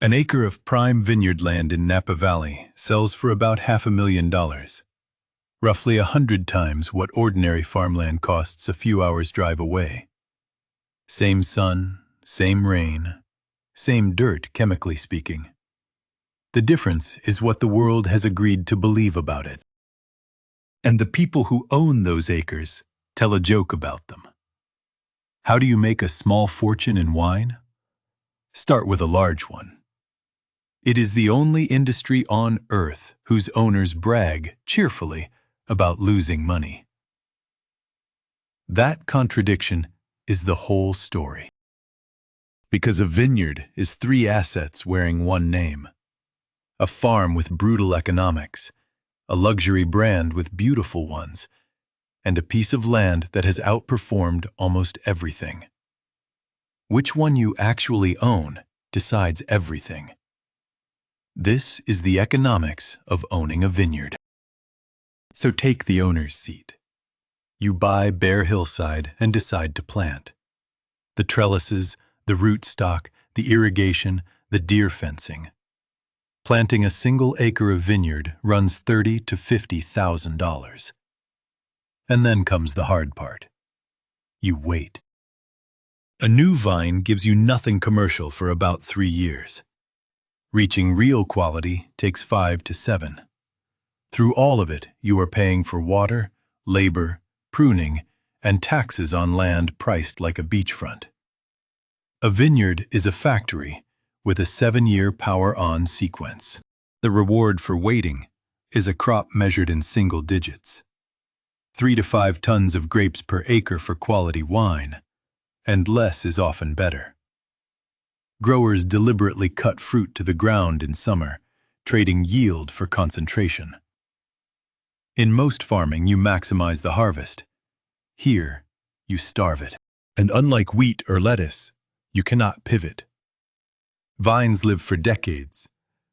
An acre of prime vineyard land in Napa Valley sells for about $500,000, roughly 100 times what ordinary farmland costs a few hours' drive away. Same sun, same rain, same dirt, chemically speaking. The difference is what the world has agreed to believe about it. And the people who own those acres tell a joke about them. How do you make a small fortune in wine? Start with a large one. It is the only industry on earth whose owners brag cheerfully about losing money. That contradiction is the whole story. Because a vineyard is 3 assets wearing one name. A farm with brutal economics, a luxury brand with beautiful ones, and a piece of land that has outperformed almost everything. Which one you actually own decides everything. This is the economics of owning a vineyard. So take the owner's seat. You buy bare hillside and decide to plant. The trellises, the rootstock, the irrigation, the deer fencing. Planting a single acre of vineyard runs $30,000 to $50,000. And then comes the hard part. You wait. A new vine gives you nothing commercial for about 3 years. Reaching real quality takes 5 to 7. Through all of it, you are paying for water, labor, pruning, and taxes on land priced like a beachfront. A vineyard is a factory with a 7-year power-on sequence. The reward for waiting is a crop measured in single digits. 3 to 5 tons of grapes per acre for quality wine, and less is often better. Growers deliberately cut fruit to the ground in summer, trading yield for concentration. In most farming, you maximize the harvest. Here, you starve it. And unlike wheat or lettuce, you cannot pivot. Vines live for decades.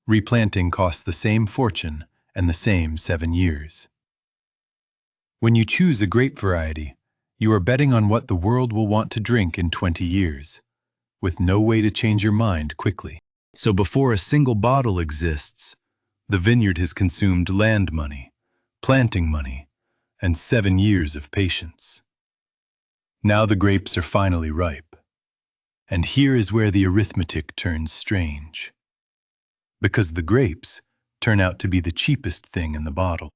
Replanting costs the same fortune and the same 7 years. When you choose a grape variety, you are betting on what the world will want to drink in 20 years, with no way to change your mind quickly. So before a single bottle exists, the vineyard has consumed land money, planting money, and 7 years of patience. Now the grapes are finally ripe. And here is where the arithmetic turns strange. Because the grapes turn out to be the cheapest thing in the bottle.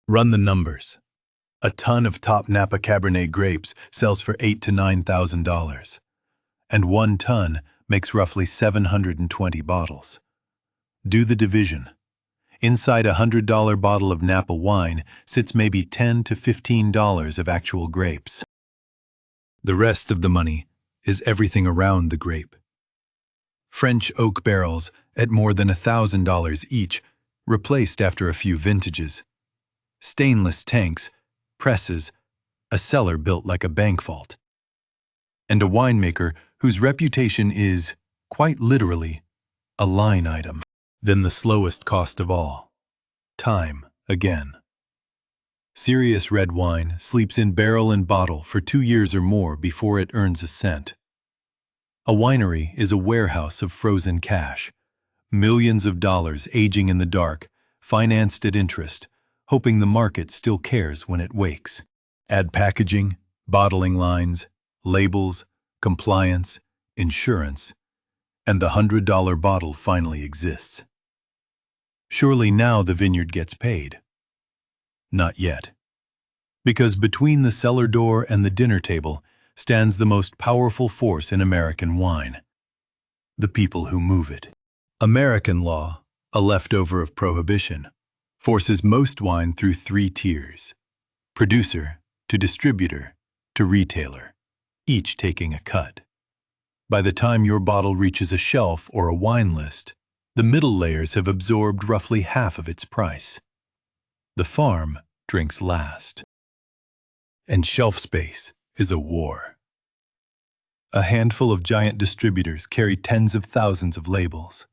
Run the numbers. A ton of top Napa Cabernet grapes sells for $8,000 to $9,000. And 1 ton makes roughly 720 bottles. Do the division. Inside a $100 bottle of Napa wine sits maybe $10 to $15 of actual grapes. The rest of the money is everything around the grape. French oak barrels at more than $1,000 each, replaced after a few vintages. Stainless tanks, presses, a cellar built like a bank vault. And a winemaker whose reputation is, quite literally, a line item. Then the slowest cost of all, time again. Serious red wine sleeps in barrel and bottle for 2 years or more before it earns a cent. A winery is a warehouse of frozen cash, millions of dollars aging in the dark, financed at interest, hoping the market still cares when it wakes. Add packaging, bottling lines, labels, compliance, insurance, and the $100 bottle finally exists. Surely now the vineyard gets paid. Not yet. Because between the cellar door and the dinner table stands the most powerful force in American wine: the people who move it. American law, a leftover of prohibition, forces most wine through 3 tiers: producer to distributor to retailer, each taking a cut. By the time your bottle reaches a shelf or a wine list, the middle layers have absorbed roughly half of its price. The farm drinks last. And shelf space is a war. A handful of giant distributors carry tens of thousands of labels.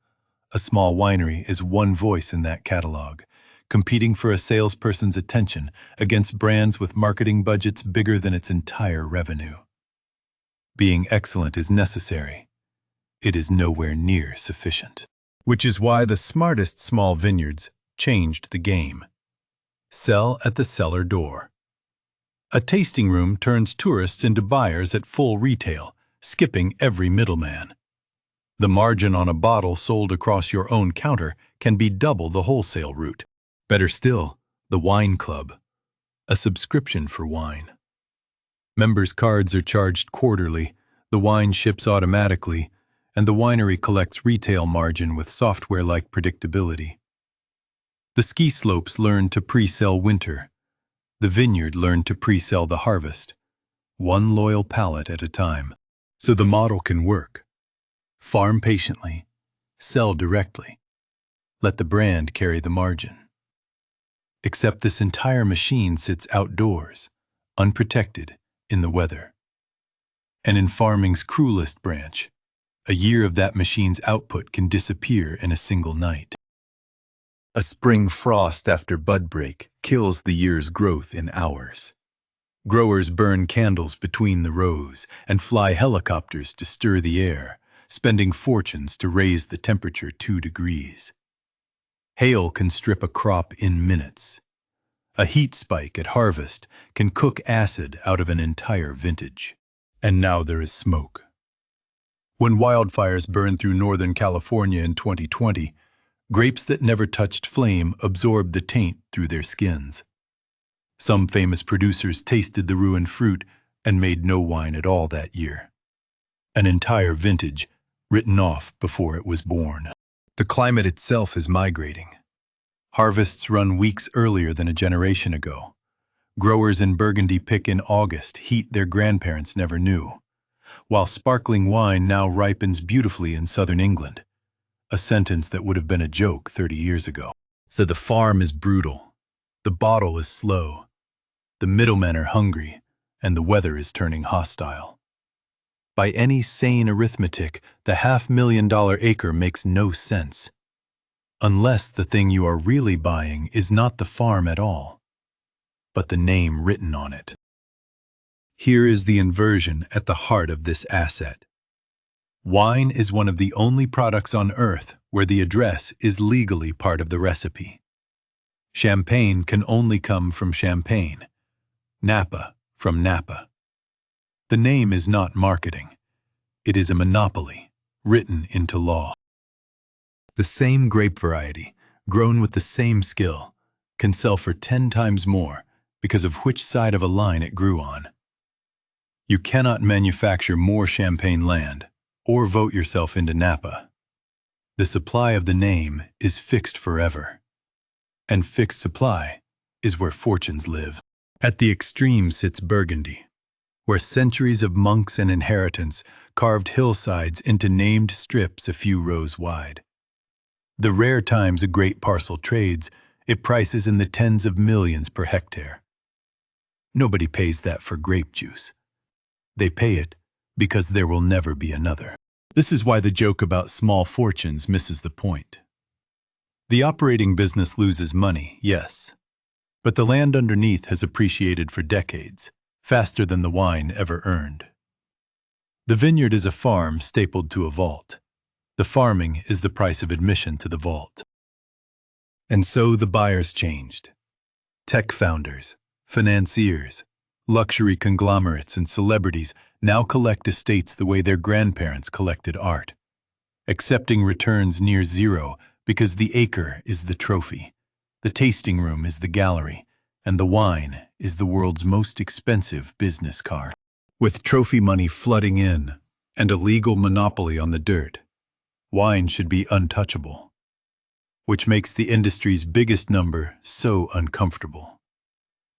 A small winery is one voice in that catalog, competing for a salesperson's attention against brands with marketing budgets bigger than its entire revenue. Being excellent is necessary, it is nowhere near sufficient. Which is why the smartest small vineyards changed the game. Sell at the cellar door. A tasting room turns tourists into buyers at full retail, skipping every middleman. The margin on a bottle sold across your own counter can be double the wholesale route. Better still, the wine club. A subscription for wine. Members' cards are charged quarterly, the wine ships automatically, and the winery collects retail margin with software-like predictability. The ski slopes learn to pre-sell winter. The vineyard learned to pre-sell the harvest, one loyal pallet at a time. So the model can work. Farm patiently, sell directly. Let the brand carry the margin. Except this entire machine sits outdoors, unprotected, in the weather. And in farming's cruelest branch, a year of that machine's output can disappear in a single night. A spring frost after bud break kills the year's growth in hours. Growers burn candles between the rows and fly helicopters to stir the air, spending fortunes to raise the temperature 2 degrees. Hail can strip a crop in minutes. A heat spike at harvest can cook acid out of an entire vintage. And now there is smoke. When wildfires burned through Northern California in 2020, grapes that never touched flame absorbed the taint through their skins. Some famous producers tasted the ruined fruit and made no wine at all that year. An entire vintage written off before it was born. The climate itself is migrating. Harvests run weeks earlier than a generation ago. Growers in Burgundy pick in August heat their grandparents never knew, while sparkling wine now ripens beautifully in southern England, a sentence that would have been a joke 30 years ago. So the farm is brutal, the bottle is slow, the middlemen are hungry, and the weather is turning hostile. By any sane arithmetic, the $500,000 acre makes no sense, unless the thing you are really buying is not the farm at all, but the name written on it. Here is the inversion at the heart of this asset. Wine is one of the only products on earth where the address is legally part of the recipe. Champagne can only come from Champagne, Napa from Napa. The name is not marketing. It is a monopoly, written into law. The same grape variety, grown with the same skill, can sell for 10 times more because of which side of a line it grew on. You cannot manufacture more Champagne land or vote yourself into Napa. The supply of the name is fixed forever. And fixed supply is where fortunes live. At the extreme sits Burgundy, where centuries of monks and inheritance carved hillsides into named strips a few rows wide. The rare times a great parcel trades, it prices in the tens of millions per hectare. Nobody pays that for grape juice. They pay it because there will never be another. This is why the joke about small fortunes misses the point. The operating business loses money, yes, but the land underneath has appreciated for decades, faster than the wine ever earned. The vineyard is a farm stapled to a vault. The farming is the price of admission to the vault. And so the buyers changed. Tech founders, financiers, luxury conglomerates, and celebrities now collect estates the way their grandparents collected art, accepting returns near zero because the acre is the trophy, the tasting room is the gallery, and the wine is the world's most expensive business car. With trophy money flooding in and a legal monopoly on the dirt, wine should be untouchable, which makes the industry's biggest number so uncomfortable.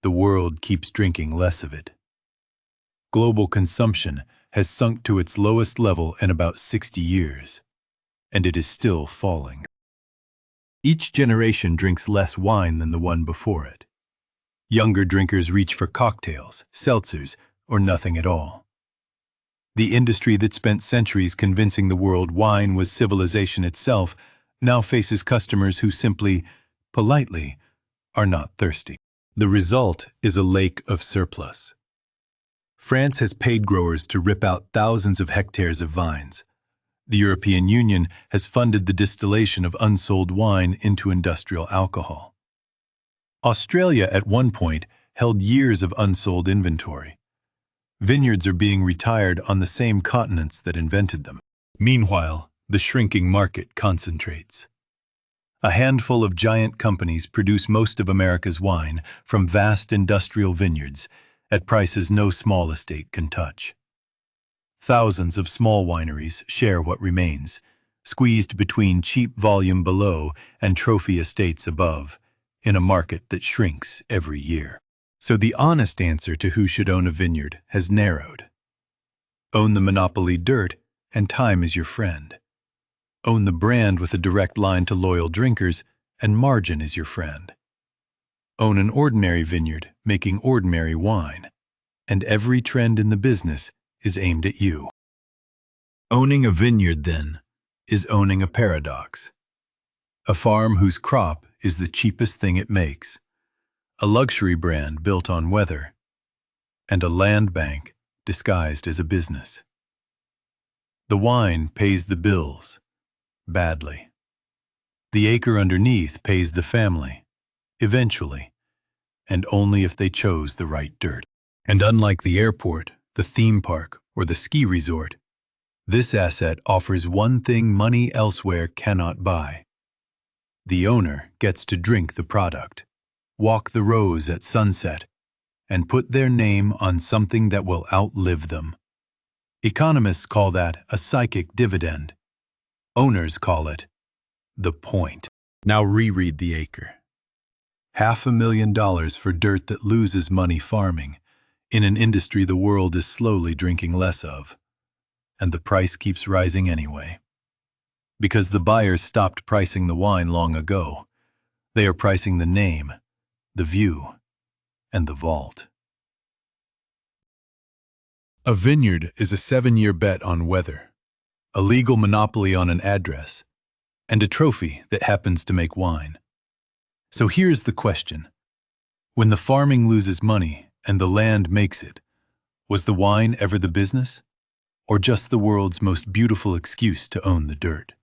The world keeps drinking less of it. Global consumption has sunk to its lowest level in about 60 years, and it is still falling. Each generation drinks less wine than the one before it. Younger drinkers reach for cocktails, seltzers, or nothing at all. The industry that spent centuries convincing the world wine was civilization itself now faces customers who simply, politely, are not thirsty. The result is a lake of surplus. France has paid growers to rip out thousands of hectares of vines. The European Union has funded the distillation of unsold wine into industrial alcohol. Australia at one point held years of unsold inventory. Vineyards are being retired on the same continents that invented them. Meanwhile, the shrinking market concentrates. A handful of giant companies produce most of America's wine from vast industrial vineyards at prices no small estate can touch. Thousands of small wineries share what remains, squeezed between cheap volume below and trophy estates above, in a market that shrinks every year. So the honest answer to who should own a vineyard has narrowed. Own the monopoly dirt, and time is your friend. Own the brand with a direct line to loyal drinkers, and margin is your friend. Own an ordinary vineyard making ordinary wine, and every trend in the business is aimed at you. Owning a vineyard, then, is owning a paradox. A farm whose crop is the cheapest thing it makes, a luxury brand built on weather, and a land bank disguised as a business. The wine pays the bills, badly. The acre underneath pays the family, eventually, and only if they chose the right dirt. And unlike the airport, the theme park, or the ski resort, this asset offers one thing money elsewhere cannot buy. The owner gets to drink the product, walk the rows at sunset, and put their name on something that will outlive them. Economists call that a psychic dividend. Owners call it the point. Now reread the acre. $500,000 for dirt that loses money farming, in an industry the world is slowly drinking less of. And the price keeps rising anyway. Because the buyers stopped pricing the wine long ago. They are pricing the name, the view, and the vault. A vineyard is a 7-year bet on weather, a legal monopoly on an address, and a trophy that happens to make wine. So here's the question. When the farming loses money and the land makes it, was the wine ever the business, or just the world's most beautiful excuse to own the dirt?